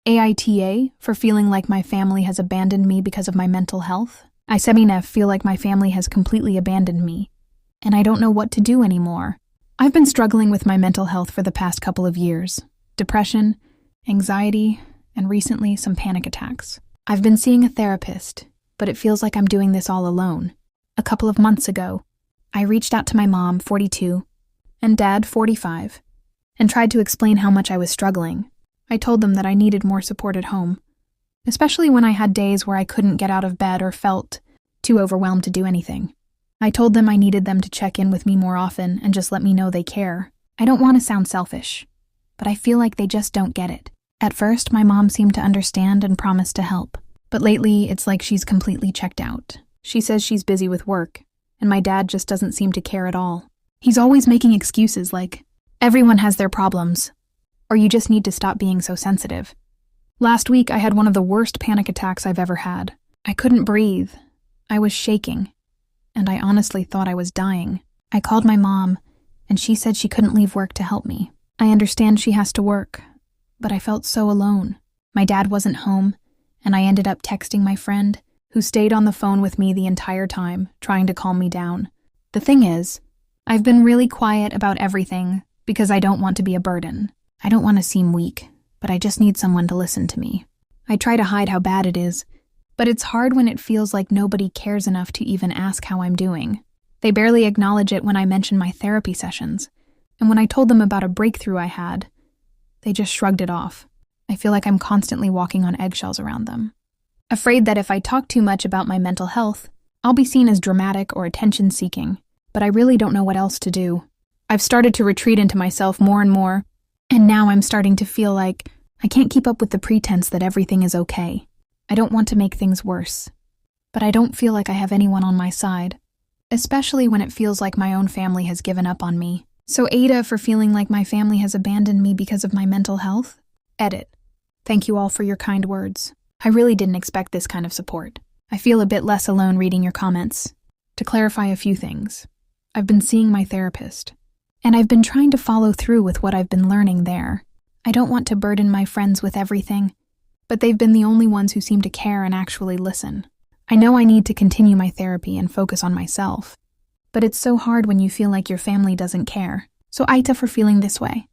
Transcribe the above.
Aita for feeling like my family has abandoned me because of my mental health. I feel like my family has completely abandoned me, and I don't know what to do anymore. I've been struggling with my mental health for the past couple of years. Depression, anxiety, and recently some panic attacks. I've been seeing a therapist, but it feels like I'm doing this all alone. A couple of months ago, I reached out to my mom, 42, and dad, 45, and tried to explain how much I was struggling. I told them that I needed more support at home, especially when I had days where I couldn't get out of bed or felt too overwhelmed to do anything. I told them I needed them to check in with me more often and just let me know they care. I don't want to sound selfish, but I feel like they just don't get it. At first, my mom seemed to understand and promised to help, but lately it's like she's completely checked out. She says she's busy with work, and my dad just doesn't seem to care at all. He's always making excuses like, everyone has their problems, or you just need to stop being so sensitive. Last week, I had one of the worst panic attacks I've ever had. I couldn't breathe. I was shaking, and I honestly thought I was dying. I called my mom, and she said she couldn't leave work to help me. I understand she has to work, but I felt so alone. My dad wasn't home, and I ended up texting my friend, who stayed on the phone with me the entire time, trying to calm me down. The thing is, I've been really quiet about everything because I don't want to be a burden. I don't want to seem weak, but I just need someone to listen to me. I try to hide how bad it is, but it's hard when it feels like nobody cares enough to even ask how I'm doing. They barely acknowledge it when I mention my therapy sessions, and when I told them about a breakthrough I had, they just shrugged it off. I feel like I'm constantly walking on eggshells around them. Afraid that if I talk too much about my mental health, I'll be seen as dramatic or attention-seeking, but I really don't know what else to do. I've started to retreat into myself more and more, and now I'm starting to feel like I can't keep up with the pretense that everything is okay. I don't want to make things worse, but I don't feel like I have anyone on my side, especially when it feels like my own family has given up on me. So Aita for feeling like my family has abandoned me because of my mental health? Edit. Thank you all for your kind words. I really didn't expect this kind of support. I feel a bit less alone reading your comments. To clarify a few things, I've been seeing my therapist, and I've been trying to follow through with what I've been learning there. I don't want to burden my friends with everything, but they've been the only ones who seem to care and actually listen. I know I need to continue my therapy and focus on myself, but it's so hard when you feel like your family doesn't care. So Aita for feeling this way.